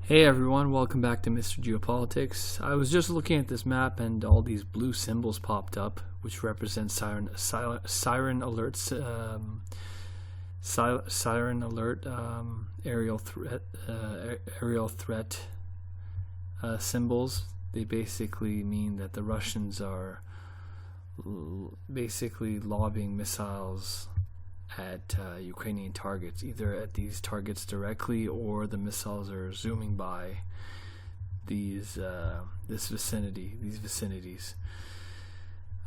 Hey everyone, welcome back to Mr. Geopolitics. I was just looking at this map and all these blue symbols popped up, which represent siren alerts, aerial threat symbols. They basically mean that the Russians are basically lobbing missiles at Ukrainian targets, either at these targets directly or the missiles are zooming by these vicinities.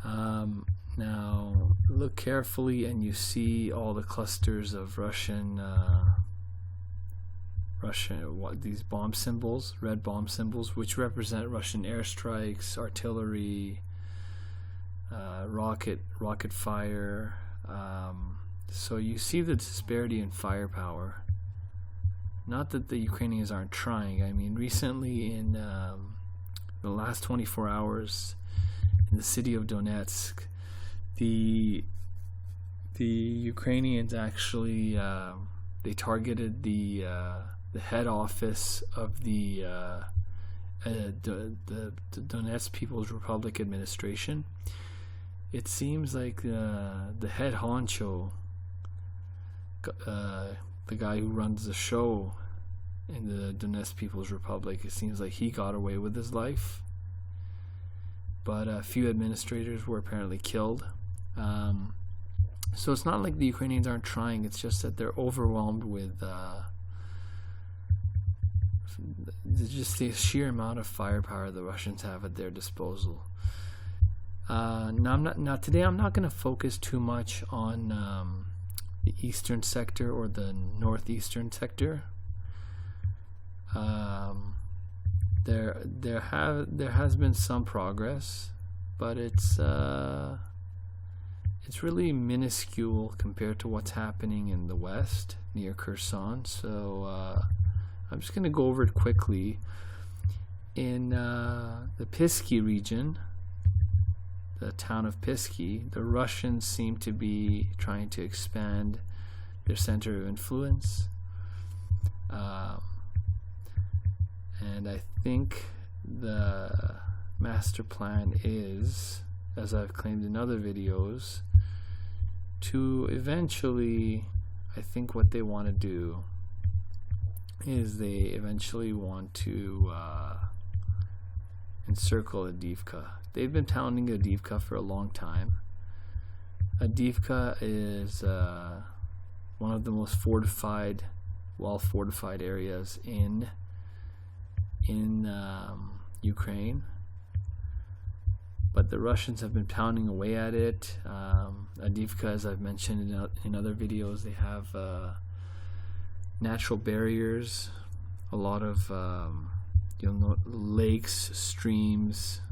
Now look carefully and you see all the clusters of these bomb symbols, red bomb symbols, which represent Russian airstrikes, artillery, rocket fire. So you see the disparity in firepower. Not that the Ukrainians aren't trying. I mean, recently in the last 24 hours in the city of Donetsk, the Ukrainians actually they targeted the head office of the Donetsk People's Republic administration. It seems like the head honcho, the guy who runs the show in the Donetsk People's Republic, it seems like he got away with his life, but a few administrators were apparently killed. So it's not like the Ukrainians aren't trying, it's just that they're overwhelmed with just the sheer amount of firepower the Russians have at their disposal. Today I'm not going to focus too much on the eastern sector or the northeastern sector. There has been some progress, but it's really minuscule compared to what's happening in the west near Kherson. So I'm just going to go over it quickly. In the Pisky region, the town of Pisky, the Russians seem to be trying to expand their center of influence. And I think the master plan is, as I've claimed in other videos, to eventually, I think what they want to do is they eventually want to encircle Avdiivka. They've been pounding Avdiivka for a long time. Avdiivka is one of the most well-fortified areas in Ukraine. But the Russians have been pounding away at it. Avdiivka, as I've mentioned in other videos, they have natural barriers, a lot of lakes, streams.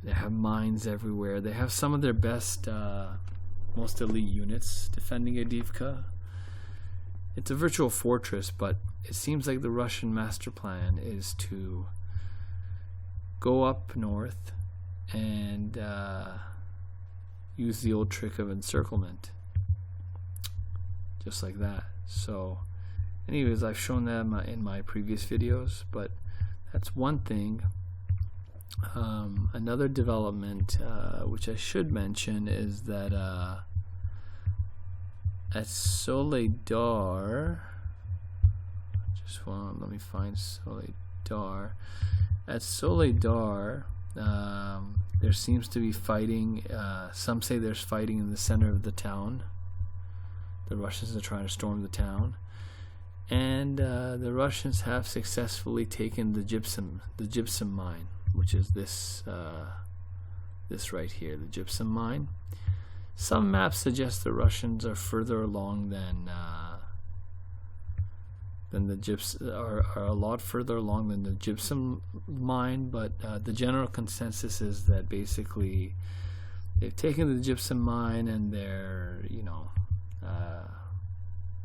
They have mines everywhere. They have some of their best, most elite units defending Avdiivka. It's a virtual fortress, but it seems like the Russian master plan is to go up north and use the old trick of encirclement, just like that. So anyways, I've shown them in my previous videos, but that's one thing. Another development which I should mention is that at Soledar, let me find Soledar. At Soledar, there seems to be fighting. Some say there's fighting in the center of the town. The Russians are trying to storm the town, and the Russians have successfully taken the gypsum mine, which is this right here, the gypsum mine. Some maps suggest the Russians are further along than the are a lot further along than the gypsum mine, but the general consensus is that basically they've taken the gypsum mine and they're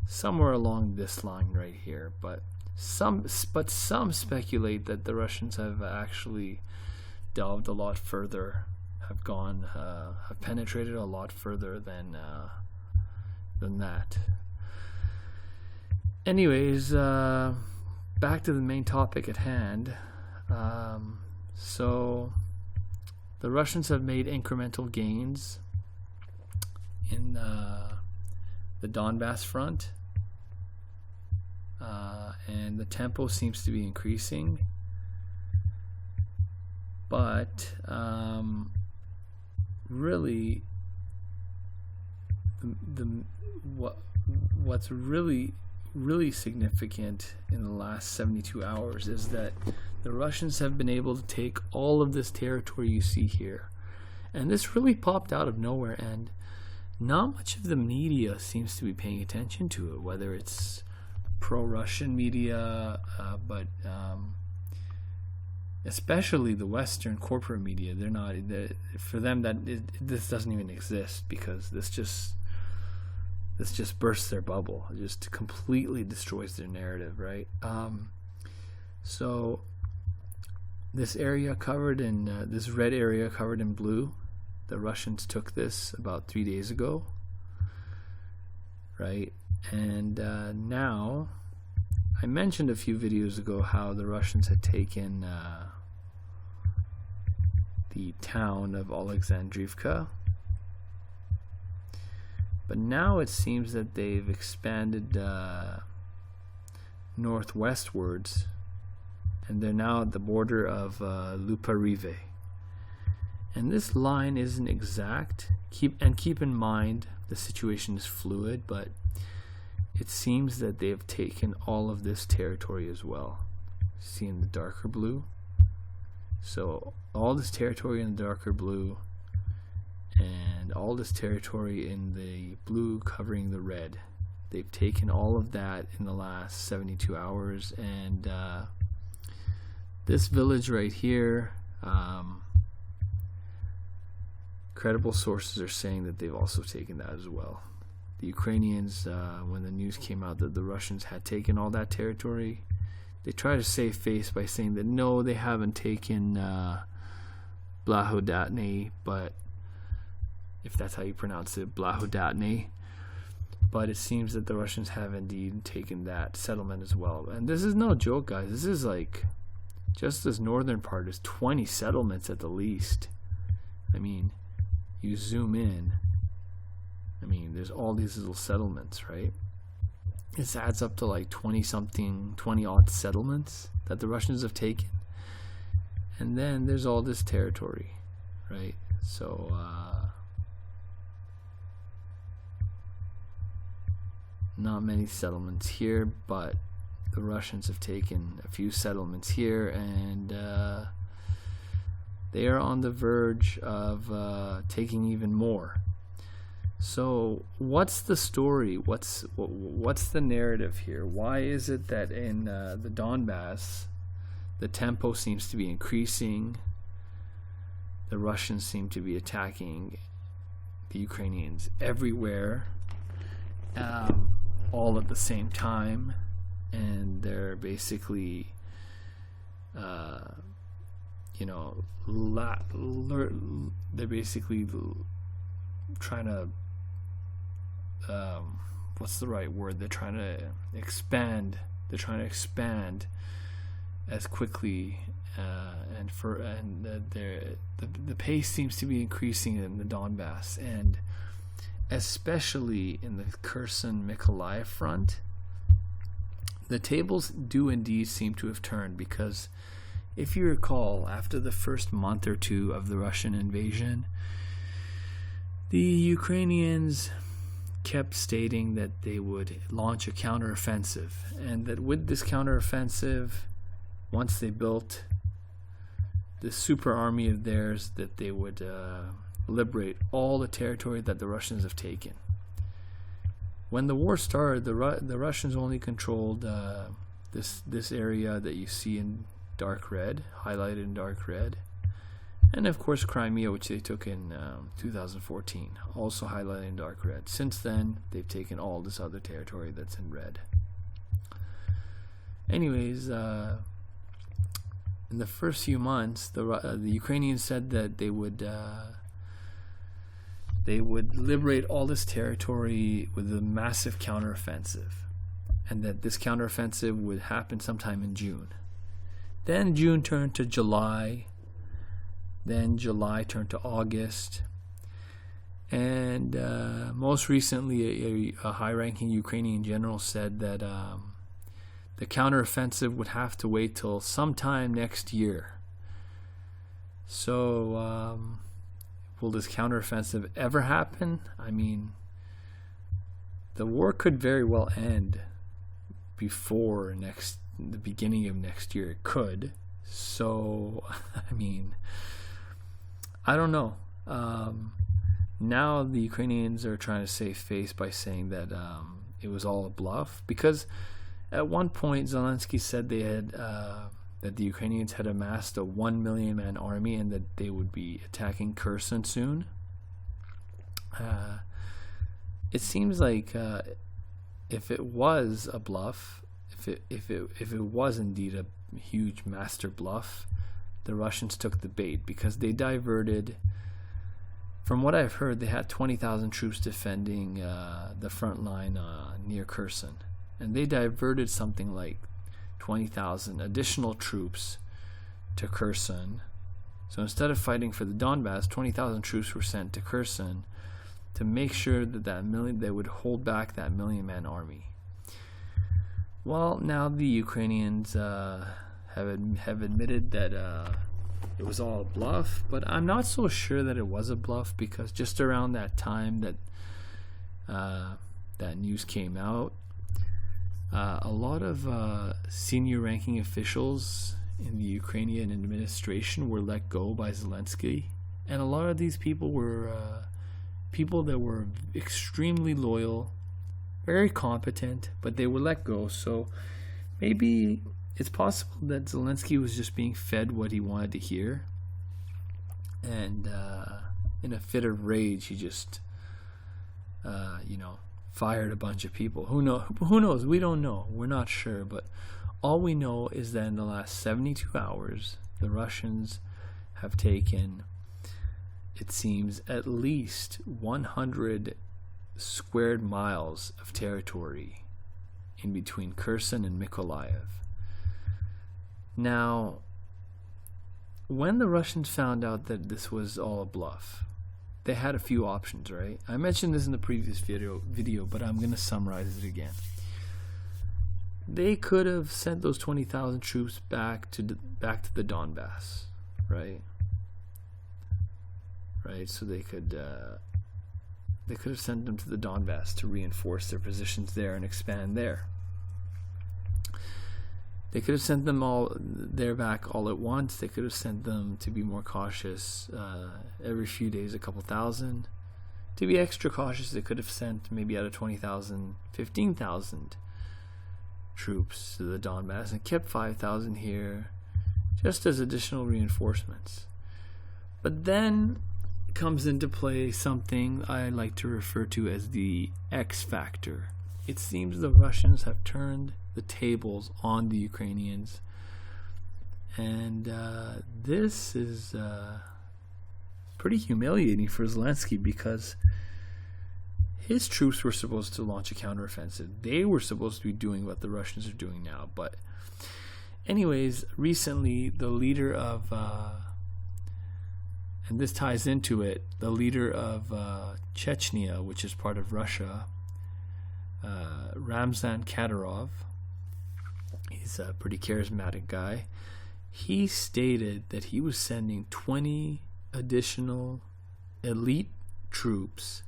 somewhere along this line right here. But some speculate that the Russians have actually delved a lot further, have penetrated a lot further than that. Anyways, back to the main topic at hand. So the Russians have made incremental gains in the Donbass front, and the tempo seems to be increasing. But really, what's really significant in the last 72 hours is that the Russians have been able to take all of this territory you see here. And this really popped out of nowhere, and not much of the media seems to be paying attention to it, whether it's pro-Russian media, but especially the Western corporate media. They're not, for them, this doesn't even exist, because this just bursts their bubble. It just completely destroys their narrative, right? So this area covered in this red area covered in blue, the Russians took this about 3 days ago, right? And now, I mentioned a few videos ago how the Russians had taken the town of Alexandrivka. But now it seems that they've expanded northwestwards, and they're now at the border of Luparive. And this line isn't exact. Keep in mind the situation is fluid, but it seems that they've taken all of this territory as well. See in the darker blue? So all this territory in the darker blue, and all this territory in the blue covering the red. They've taken all of that in the last 72 hours, and this village right here, credible sources are saying that they've also taken that as well. The Ukrainians, when the news came out that the Russians had taken all that territory, they tried to save face by saying that no, they haven't taken Blahodatny, but if that's how you pronounce it, Blahodatny. But it seems that the Russians have indeed taken that settlement as well. And this is no joke, guys. This is like, just this northern part is 20 settlements at the least. I mean, you zoom in, I mean, there's all these little settlements, right? This adds up to like 20 odd settlements that the Russians have taken. And then there's all this territory, right? So, not many settlements here, but the Russians have taken a few settlements here, and they are on the verge of taking even more. So what's the story? What's the narrative here? Why is it that in the Donbass the tempo seems to be increasing? The Russians seem to be attacking the Ukrainians everywhere, all at the same time, and they're basically they're basically trying to what's the right word? They're trying to expand as quickly, the pace seems to be increasing in the Donbass, and especially in the Kherson Mykolaiv front. The tables do indeed seem to have turned, because if you recall, after the first month or two of the Russian invasion, the Ukrainians kept stating that they would launch a counteroffensive, and that with this counteroffensive, once they built this super army of theirs, that they would liberate all the territory that the Russians have taken. When the war started, the Russians only controlled this area that you see in dark red, highlighted in dark red, and of course Crimea, which they took in 2014, also highlighted in dark red. Since then, they've taken all this other territory that's in red. Anyways, in the first few months, the Ukrainians said that they would liberate all this territory with a massive counteroffensive. and that this counteroffensive would happen sometime in June. Then June turned to July. Then July turned to August. And most recently, a high-ranking Ukrainian general said that the counteroffensive would have to wait till sometime next year. So, will this counteroffensive ever happen? I mean, the war could very well end before the beginning of next year. It could. So, I mean, I don't know. Now the Ukrainians are trying to save face by saying that it was all a bluff, because at one point Zelensky said they had that the Ukrainians had amassed a 1 million man army and that they would be attacking Kherson soon. It seems like if it was a bluff, if it was indeed a huge master bluff, the Russians took the bait, because they diverted. From what I've heard, they had 20,000 troops defending the front line near Kherson, and they diverted something like 20,000 additional troops to Kherson. So instead of fighting for the Donbass, 20,000 troops were sent to Kherson to make sure that they would hold back that million-man army. Well, now the Ukrainians have admitted that it was all a bluff, but I'm not so sure that it was a bluff, because just around that time that that news came out, a lot of senior ranking officials in the Ukrainian administration were let go by Zelensky, and a lot of these people were people that were extremely loyal, very competent, but they were let go. So maybe it's possible that Zelensky was just being fed what he wanted to hear, and in a fit of rage, he just, fired a bunch of people. Who knows? We don't know. We're not sure. But all we know is that in the last 72 hours, the Russians have taken, it seems, at least 100 squared miles of territory in between Kherson and Mykolaiv. Now, when the Russians found out that this was all a bluff, they had a few options, right? I mentioned this in the previous video, but I'm going to summarize it again. They could have sent those 20,000 troops back to the Donbass, right? Right, so they could have sent them to the Donbass to reinforce their positions there and expand there. They could have sent them all there back all at once. They could have sent them to be more cautious every few days, a couple thousand. To be extra cautious, they could have sent maybe out of 20,000, 15,000 troops to the Donbass and kept 5,000 here just as additional reinforcements. But then comes into play something I like to refer to as the X factor. It seems the Russians have turned the tables on the Ukrainians, and this is pretty humiliating for Zelensky, because his troops were supposed to launch a counteroffensive. They were supposed to be doing what the Russians are doing now. But anyways, recently the leader of and this ties into it, the leader of Chechnya, which is part of Russia, Ramzan Kadyrov, he's a pretty charismatic guy. He stated that he was sending 20 additional elite troops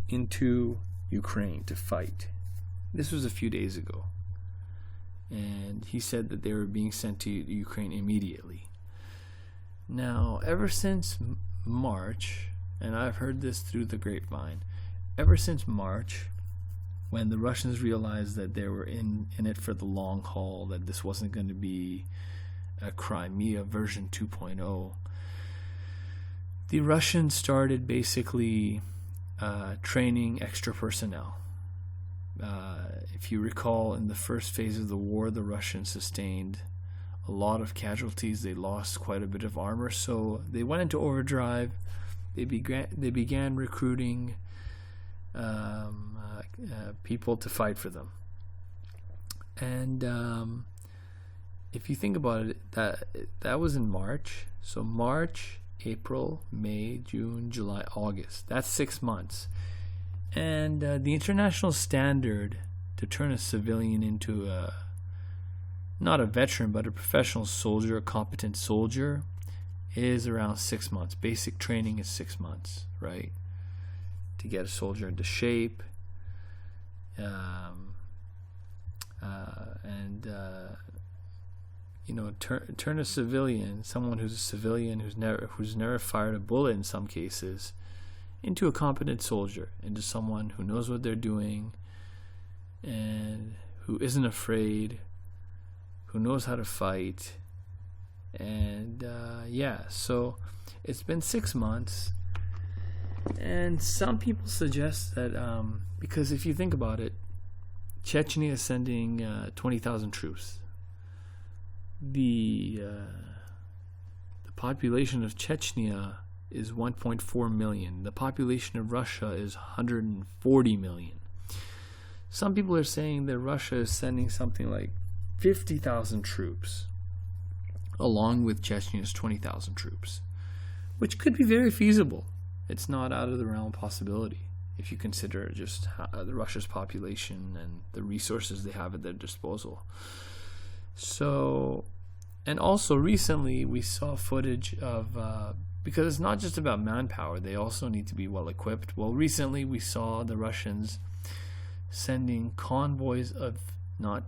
into Ukraine to fight. This was a few days ago. And he said that they were being sent to Ukraine immediately. Now, ever since March, and I've heard this through the grapevine, ever since March, when the Russians realized that they were in it for the long haul, that this wasn't going to be a Crimea version 2.0, the Russians started basically training extra personnel. If you recall, in the first phase of the war, the Russians sustained a lot of casualties. They lost quite a bit of armor, so they went into overdrive. They began recruiting people to fight for them. And if you think about it, that was in March. So March, April, May, June, July, August. That's 6 months. And the international standard to turn a civilian into not a veteran, but a professional soldier, a competent soldier, is around 6 months. Basic training is 6 months, right? To get a soldier into shape, turn a civilian, someone who's a civilian who's never fired a bullet in some cases, into a competent soldier, into someone who knows what they're doing and who isn't afraid, who knows how to fight. And so it's been 6 months, and some people suggest that because if you think about it, Chechnya is sending 20,000 troops. The population of Chechnya is 1.4 million. The population of Russia is 140 million. Some people are saying that Russia is sending something like 50,000 troops along with Chechnya's 20,000 troops, which could be very feasible. It's not out of the realm of possibility if you consider just the Russia's population and the resources they have at their disposal. So, and also recently we saw footage of, because it's not just about manpower, they also need to be well equipped. Well, recently we saw the Russians sending convoys of not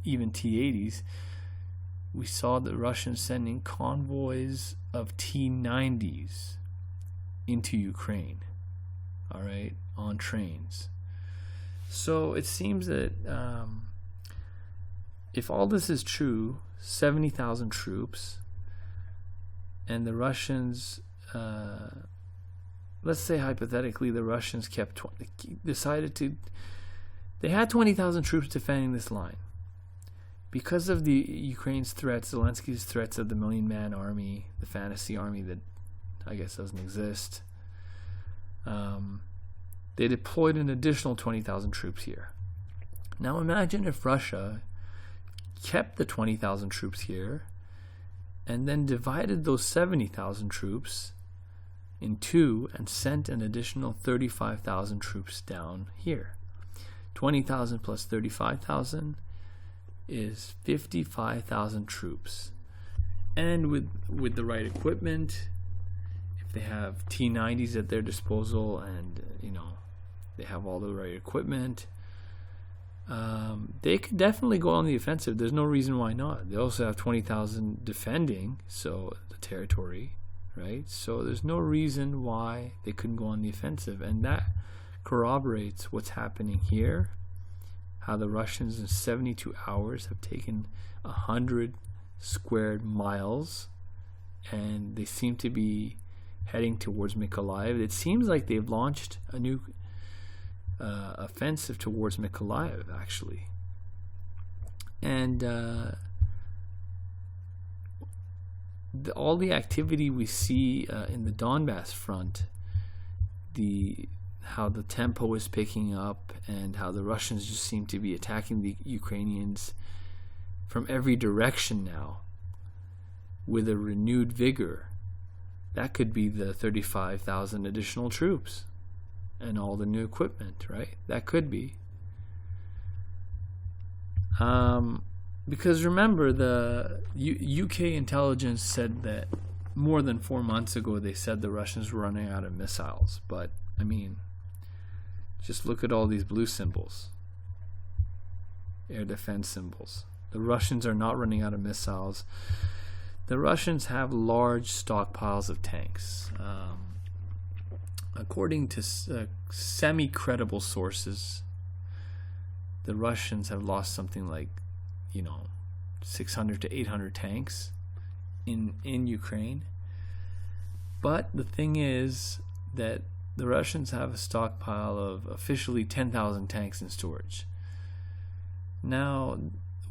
even T-80s. We saw the Russians sending convoys of T-90s into Ukraine, all right, on trains. So it seems that if all this is true, 70,000 troops, and the Russians, let's say hypothetically the Russians they had 20,000 troops defending this line. Because of the Ukraine's threats, Zelensky's threats of the million-man army, the fantasy army that I guess doesn't exist, they deployed an additional 20,000 troops here. Now imagine if Russia kept the 20,000 troops here and then divided those 70,000 troops in two and sent an additional 35,000 troops down here. 20,000 plus 35,000 is 55,000 troops. And with the right equipment, if they have T-90s at their disposal and they have all the right equipment, they could definitely go on the offensive. There's no reason why not. They also have 20,000 defending the territory, right? So there's no reason why they couldn't go on the offensive, and that corroborates what's happening here. How the Russians in 72 hours have taken 100 squared miles, and they seem to be heading towards Mykolaiv. It seems like they've launched a new offensive towards Mykolaiv, actually. And all the activity we see in the Donbass front, how the tempo is picking up, and how the Russians just seem to be attacking the Ukrainians from every direction now with a renewed vigor. That could be the 35,000 additional troops and all the new equipment, right? That could be. Because remember, the UK intelligence said that more than 4 months ago they said the Russians were running out of missiles. But, I mean, just look at all these blue symbols. Air defense symbols. The Russians are not running out of missiles. The Russians have large stockpiles of tanks. According to semi-credible sources, the Russians have lost something like 600 to 800 tanks in Ukraine. But the thing is that the Russians have a stockpile of officially 10,000 tanks in storage. Now,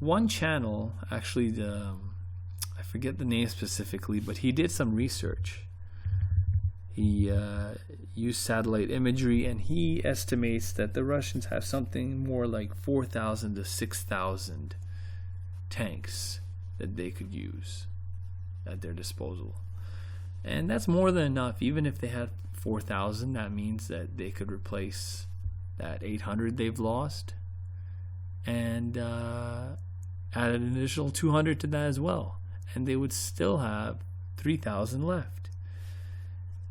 one channel, actually, I forget the name specifically, but he did some research. He used satellite imagery, and he estimates that the Russians have something more like 4,000 to 6,000 tanks that they could use at their disposal. And that's more than enough. Even if they had 4,000, that means that they could replace that 800 they've lost, and add an additional 200 to that as well, and they would still have 3,000 left.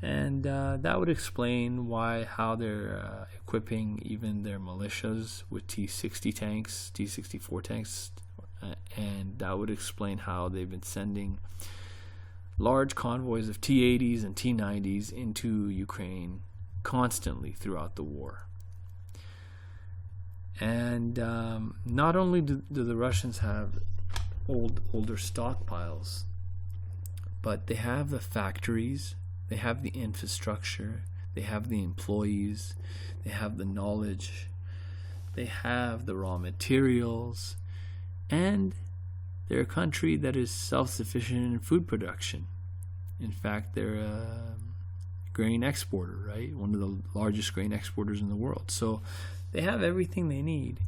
And that would explain how they're equipping even their militias with T-60 tanks, T-64 tanks, and that would explain how they've been sending large convoys of T-80s and T-90s into Ukraine constantly throughout the war. And not only do the Russians have older stockpiles, but they have the factories, they have the infrastructure, they have the employees, they have the knowledge, they have the raw materials, and they're a country that is self-sufficient in food production. In fact, they're a grain exporter, right? One of the largest grain exporters in the world. So they have everything they need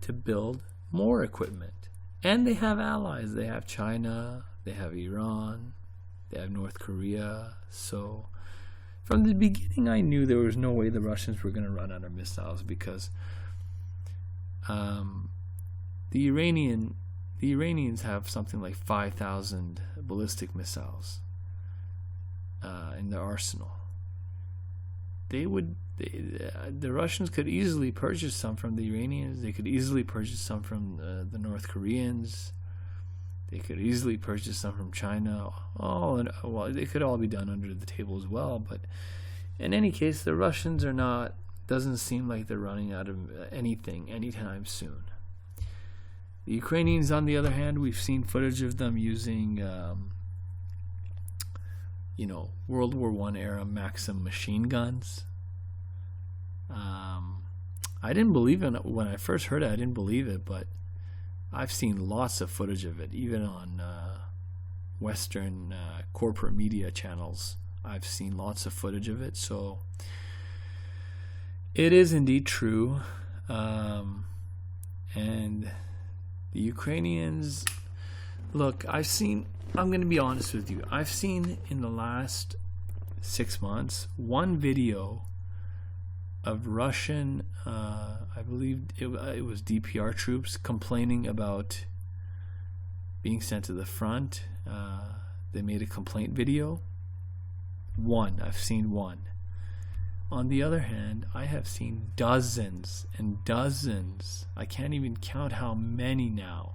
to build more equipment. And they have allies. They have China, they have Iran, they have North Korea. So from the beginning, I knew there was no way the Russians were going to run out of missiles, because the Iranians have something like 5,000 ballistic missiles in their arsenal. The Russians could easily purchase some from the Iranians. They could easily purchase some from the North Koreans. They could easily purchase some from China. They could all be done under the table as well. But in any case, the Russians doesn't seem like they're running out of anything anytime soon. The Ukrainians, on the other hand, we've seen footage of them using, World War I era Maxim machine guns. I didn't believe it when I first heard it. I didn't believe it, but I've seen lots of footage of it, even on Western corporate media channels. I've seen lots of footage of it, so it is indeed true. And the Ukrainians, look, I'm going to be honest with you. I've seen in the last 6 months one video of Russian, I believe it was DPR troops, complaining about being sent to the front. They made a complaint video. I've seen one. On the other hand, I have seen dozens and dozens. I can't even count how many now.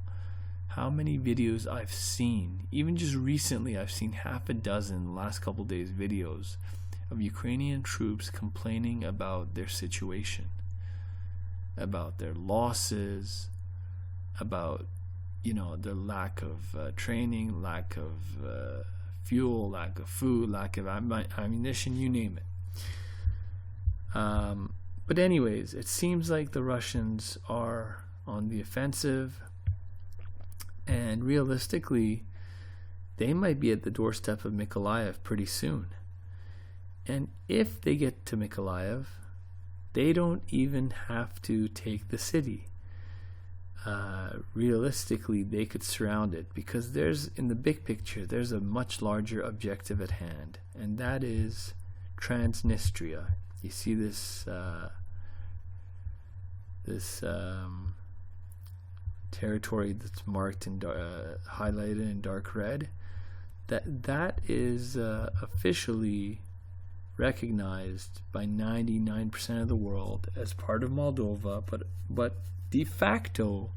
How many videos I've seen. Even just recently, I've seen half a dozen the last couple days videos of Ukrainian troops complaining about their situation, about their losses, about their lack of training, lack of fuel, lack of food, lack of ammunition, you name it. But anyways, it seems like the Russians are on the offensive, and realistically, they might be at the doorstep of Mykolaiv pretty soon. And if they get to Mykolaiv, they don't even have to take the city. Realistically, they could surround it, because in the big picture, there's a much larger objective at hand, and that is Transnistria. You see this territory that's marked in highlighted in dark red. That is officially recognized by 99% of the world as part of Moldova, but de facto,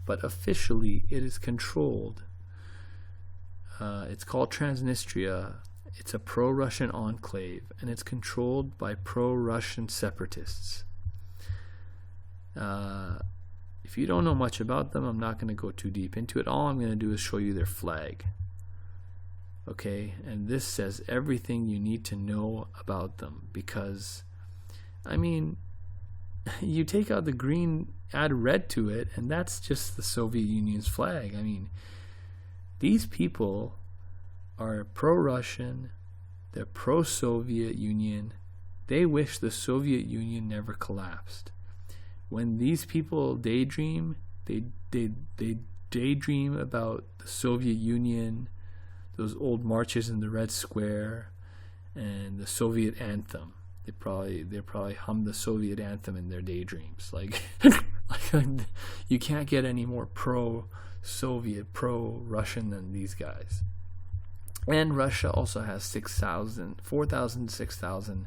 but officially, it is controlled. It's called Transnistria. It's a pro-Russian enclave, and it's controlled by pro-Russian separatists. If you don't know much about them, I'm not going to go too deep into it. All I'm going to do is show you their flag. Okay? And this says everything you need to know about them, because, you take out the green, add red to it, and that's just the Soviet Union's flag. These people are pro-Russian. They're pro-Soviet Union. They wish the Soviet Union never collapsed. When these people daydream, they daydream about the Soviet Union, those old marches in the Red Square, and the Soviet anthem. They probably hum the Soviet anthem in their daydreams. Like you can't get any more pro-Soviet, pro-Russian than these guys. And Russia also has 4,000 to 6,000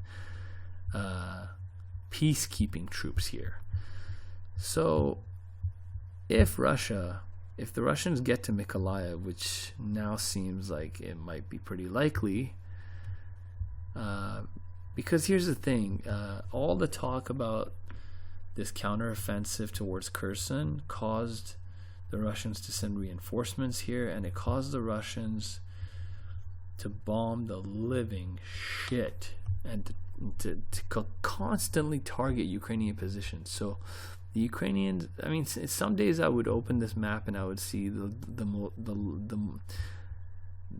peacekeeping troops here. So if the Russians get to Mykolaiv, which now seems like it might be pretty likely, because here's the thing, all the talk about this counteroffensive towards Kherson caused the Russians to send reinforcements here, and it caused the Russians to bomb the living shit and to constantly target Ukrainian positions. So the Ukrainians, I mean, some days I would open this map and I would see the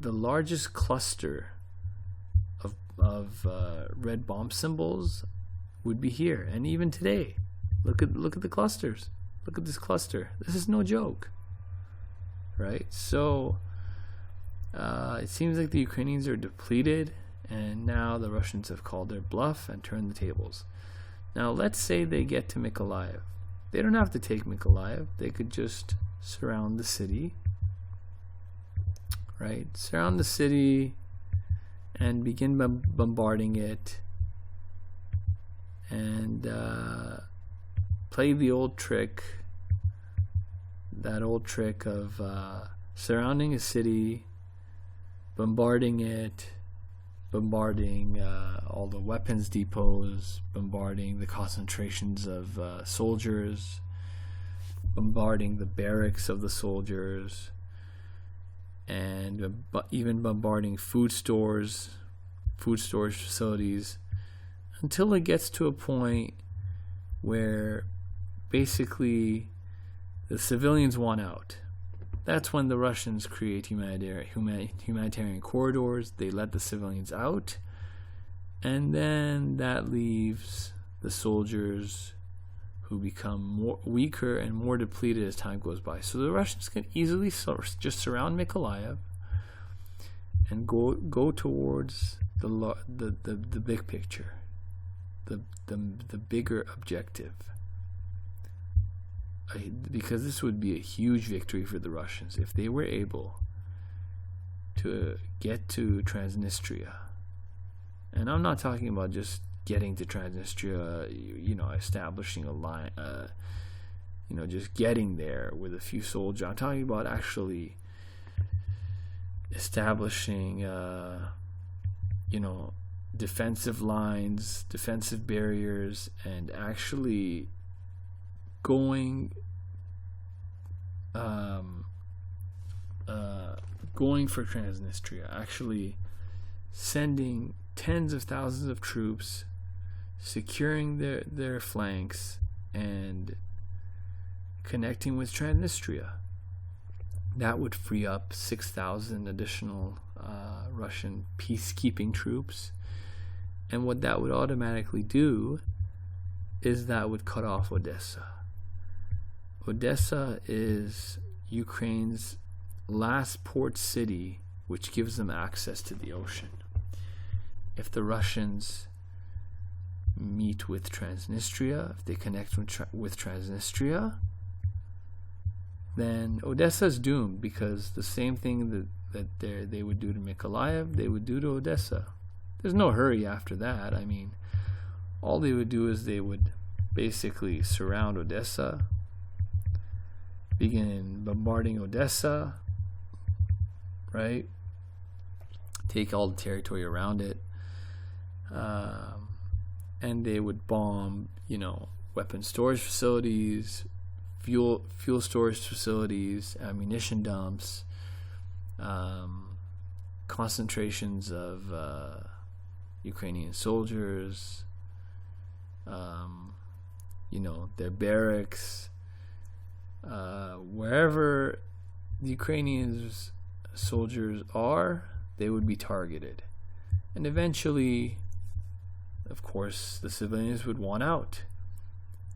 largest cluster of red bomb symbols would be here. And even today, look at the clusters. Look at this cluster. This is no joke, right? So it seems like the Ukrainians are depleted, and now the Russians have called their bluff and turned the tables. Now let's say they get to Mykolaiv. They don't have to take Mykolaiv. They could just surround the city, right? Surround the city and begin bombarding it, and play the old trick, that old trick of surrounding a city, bombarding it, bombarding all the weapons depots, bombarding the concentrations of soldiers, bombarding the barracks of the soldiers, and even bombarding food storage facilities, until it gets to a point where basically the civilians want out. That's when the Russians create humanitarian corridors. They let the civilians out, and then that leaves the soldiers, who become weaker and more depleted as time goes by. So the Russians can easily just surround Mykolaiv and go towards the big picture, the bigger objective. Because this would be a huge victory for the Russians if they were able to get to Transnistria. And I'm not talking about just getting to Transnistria, establishing a line, just getting there with a few soldiers. I'm talking about actually establishing, defensive lines, defensive barriers, and actually going for Transnistria, actually sending tens of thousands of troops, securing their flanks, and connecting with Transnistria. That would free up 6,000 additional Russian peacekeeping troops, and what that would automatically do is that would cut off Odessa. Odessa is Ukraine's last port city, which gives them access to the ocean. If the Russians meet with Transnistria, if they connect with Transnistria, then Odessa is doomed, because the same thing that they would do to Mykolaiv, they would do to Odessa. There's no hurry after that. I mean, all they would do is they would basically surround Odessa, begin bombarding Odessa, right? Take all the territory around it, and they would bomb, weapon storage facilities, fuel storage facilities, ammunition dumps, concentrations of Ukrainian soldiers, their barracks, wherever the Ukrainian soldiers are, they would be targeted. And eventually, of course, the civilians would want out.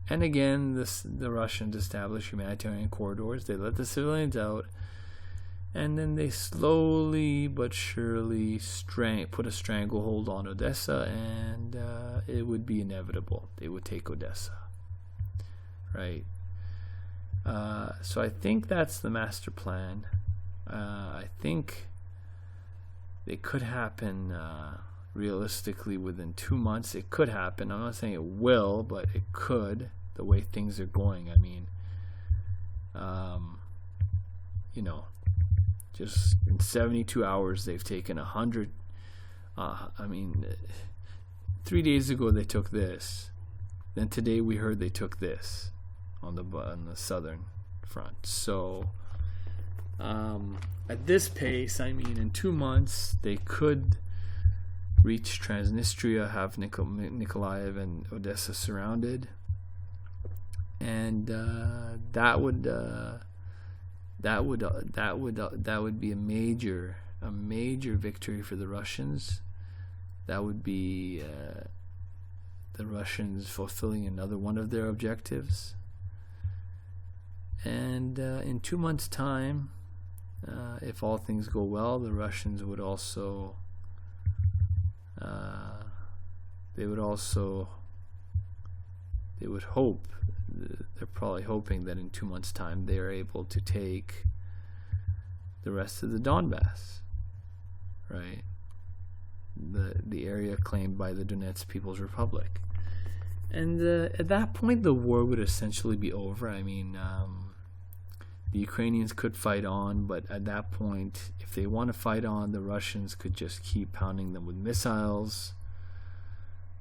And again, the Russians established humanitarian corridors. They let the civilians out, and then they slowly but surely put a stranglehold on Odessa, and it would be inevitable. They would take Odessa, right? So I think that's the master plan. I think it could happen realistically within 2 months. It could happen. I'm not saying it will, but it could, the way things are going. I mean, just in 72 hours, they've taken 100. 3 days ago they took this. Then today we heard they took this on the southern front. So at this pace, in 2 months they could reach Transnistria, have Mykolaiv and Odessa surrounded, and that would be a major victory for the Russians. That would be the Russians fulfilling another one of their objectives. And in 2 months' time, if all things go well, the Russians would also they're probably hoping that in 2 months' time they are able to take the rest of the Donbass, right? The area claimed by the Donetsk People's Republic. And at that point, the war would essentially be over. The Ukrainians could fight on, but at that point, if they want to fight on, the Russians could just keep pounding them with missiles.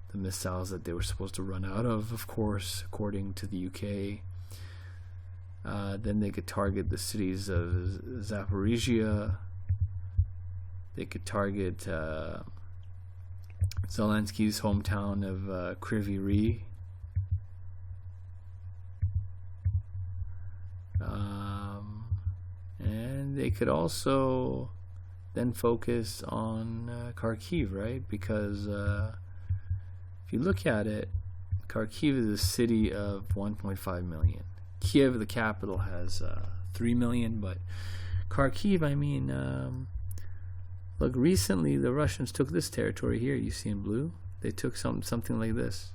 The missiles that they were supposed to run out of course, according to the UK. Then they could target the cities of Zaporizhia. They could target Zelensky's hometown of Kryvyi Rih. And they could also then focus on Kharkiv, right? Because if you look at it, Kharkiv is a city of 1.5 million. Kiev, the capital, has 3 million, but Kharkiv, look, recently the Russians took this territory here, you see in blue. They took something like this.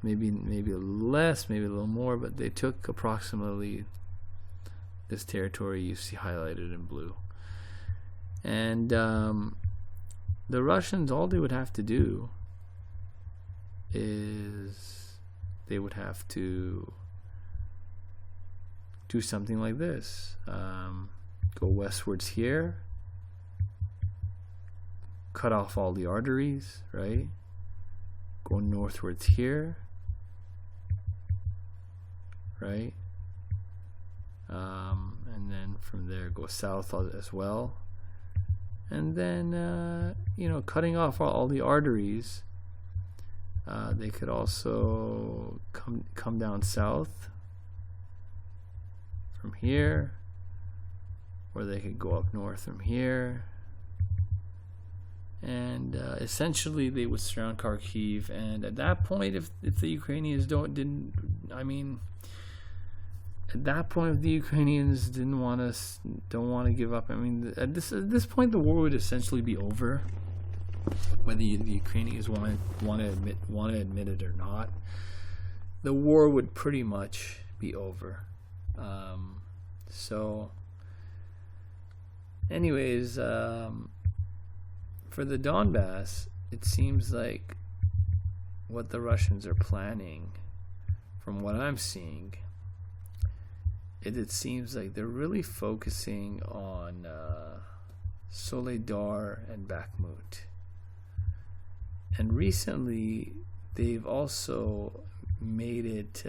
Maybe a little less, maybe a little more, but they took approximately this territory you see highlighted in blue. And the Russians, all they would have to do is they would have to do something like this. Go westwards here, cut off all the arteries, right? Go northwards here, right? And then from there go south as well. And then, cutting off all the arteries, they could also come down south from here, or they could go up north from here. And essentially they would surround Kharkiv, and at that point, if the Ukrainians don't want to give up, at this point the war would essentially be over, whether the Ukrainians want to admit it or not. The war would pretty much be over. So anyways, for the Donbass, it seems like what the Russians are planning, from what I'm seeing, it seems like they're really focusing on Soledar and Bakhmut. And recently, they've also made it.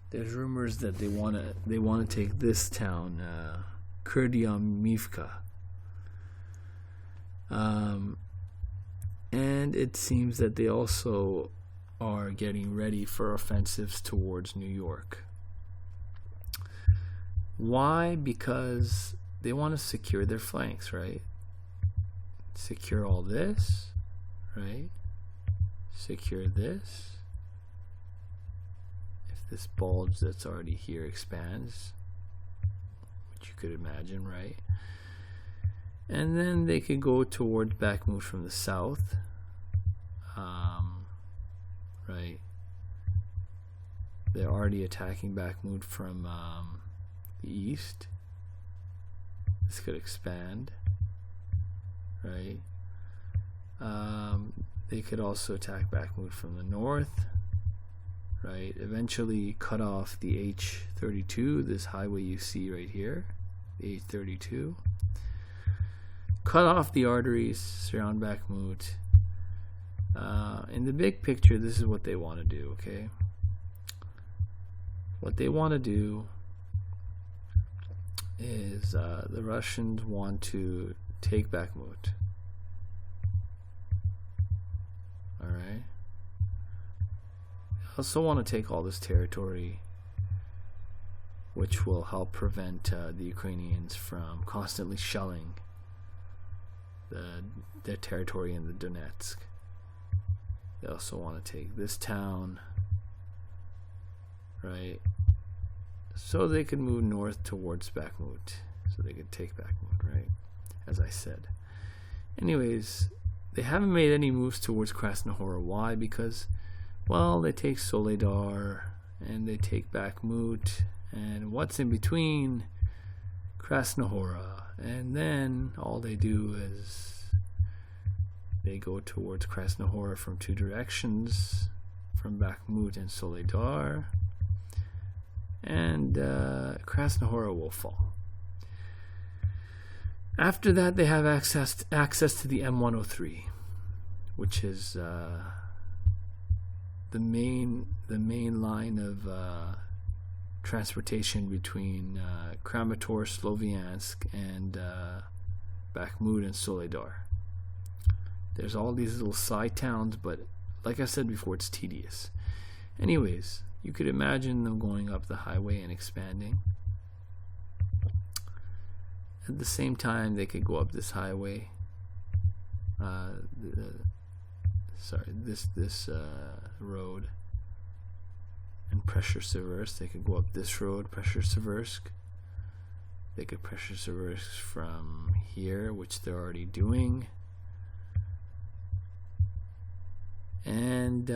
There's rumors that they want to take this town, Kurdyamivka. And it seems that they also are getting ready for offensives towards New York. Why? Because they want to secure their flanks, right? secure all this, right? Secure this. If this bulge that's already here expands, which you could imagine, right? And then they could go towards Bakhmut from the south, right? They're already attacking Bakhmut from the east. This could expand, right? They could also attack Bakhmut from the north, right? Eventually cut off the H-32, this highway you see right here, the H-32. Cut off the arteries, surround Bakhmut. In the big picture, this is what they want to do, okay? What they want to do is the Russians want to take Bakhmut. Alright? They also want to take all this territory, which will help prevent the Ukrainians from constantly shelling their territory in the Donetsk. They also want to take this town, right? So they could move north towards Bakhmut. So they could take Bakhmut, right? As I said. Anyways, they haven't made any moves towards Krasnohora. Why? Because, well, they take Soledar and they take Bakhmut, and what's in between Krasnohora? And then all they do is they go towards Krasnohora from two directions, from Bakhmut and Soledar, and Krasnohora will fall. After that, they have access to the M103, which is the main line of transportation between Kramatorsk, Sloviansk, and Bakhmut and Soledar. There's all these little side towns, but like I said before, it's tedious. Anyways, you could imagine them going up the highway and expanding. At the same time, they could go up this highway. This road, and pressure Seversk. They could go up this road, pressure Seversk. They could pressure Seversk from here, which they're already doing. And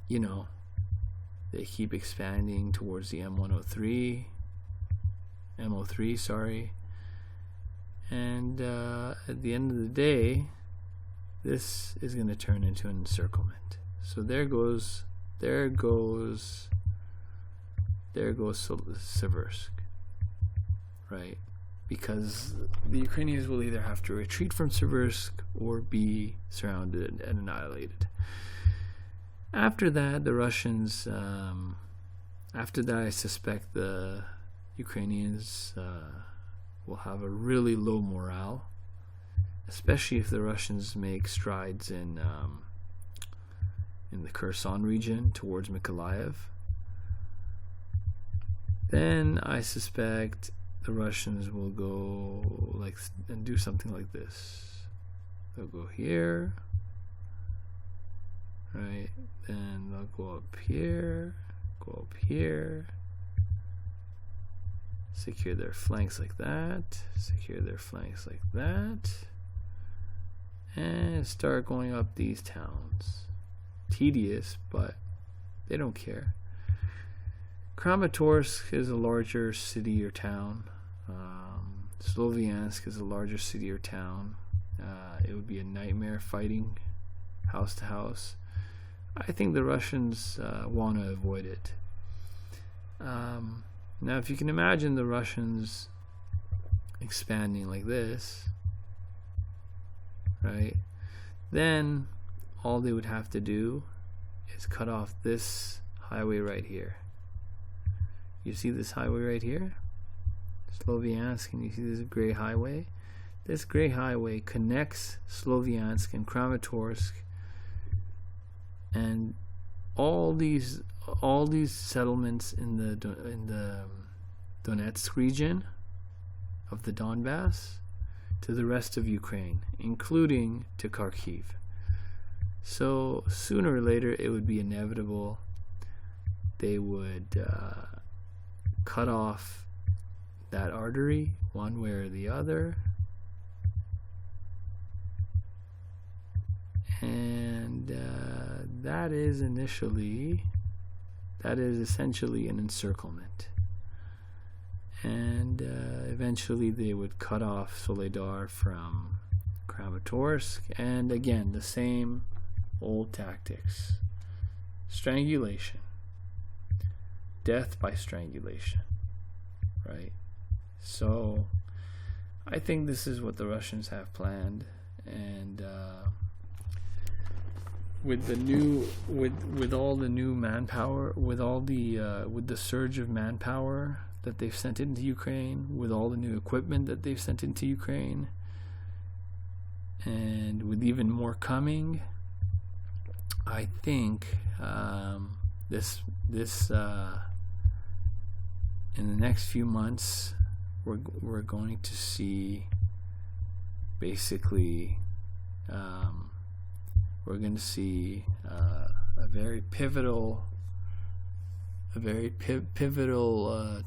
you know, they keep expanding towards the M03, sorry. And at the end of the day, this is going to turn into an encirclement. So there goes Seversk, right? Because the Ukrainians will either have to retreat from Seversk or be surrounded and annihilated. After that, the Russians, I suspect the Ukrainians will have a really low morale, especially if the Russians make strides in the Kherson region towards Mykolaiv. Then I suspect the Russians will go and do something like this. They'll go here, right? Then they'll go up here, secure their flanks like that, and start going up these towns. Tedious, but they don't care. Kramatorsk is a larger city or town. Sloviansk is a larger city or town. It would be a nightmare fighting house to house. I think the Russians want to avoid it. Now, if you can imagine the Russians expanding like this, right, then all they would have to do is cut off this highway right here. You see this highway right here? Sloviansk, and you see this gray highway? This gray highway connects Sloviansk and Kramatorsk, and all these settlements in the Donetsk region of the Donbass, to the rest of Ukraine, including to Kharkiv. So sooner or later it would be inevitable. They would cut off that artery one way or the other, and that is essentially an encirclement. And eventually they would cut off Soledar from Kramatorsk, and again the same old tactics: strangulation, death by strangulation, right? So I think this is what the Russians have planned, and with all the new manpower, with the surge of manpower that they've sent into Ukraine, with all the new equipment that they've sent into Ukraine, and with even more coming, I think this in the next few months we're going to see basically we're going to see a very pivotal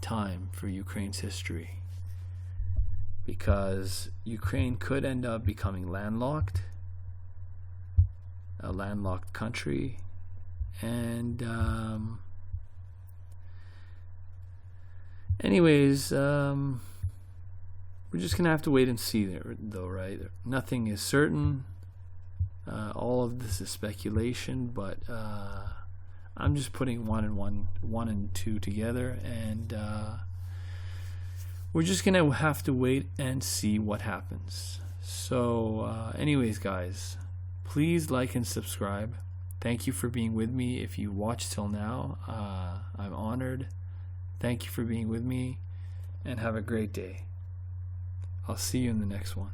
time for Ukraine's history, because Ukraine could end up becoming a landlocked country, and anyways, we're just gonna have to wait and see there, though, right? Nothing is certain. All of this is speculation, but I'm just putting one and two together, and we're just gonna have to wait and see what happens. So anyways, guys, please like and subscribe. Thank you for being with me. If you watched till now, I'm honored. Thank you for being with me, and have a great day. I'll see you in the next one.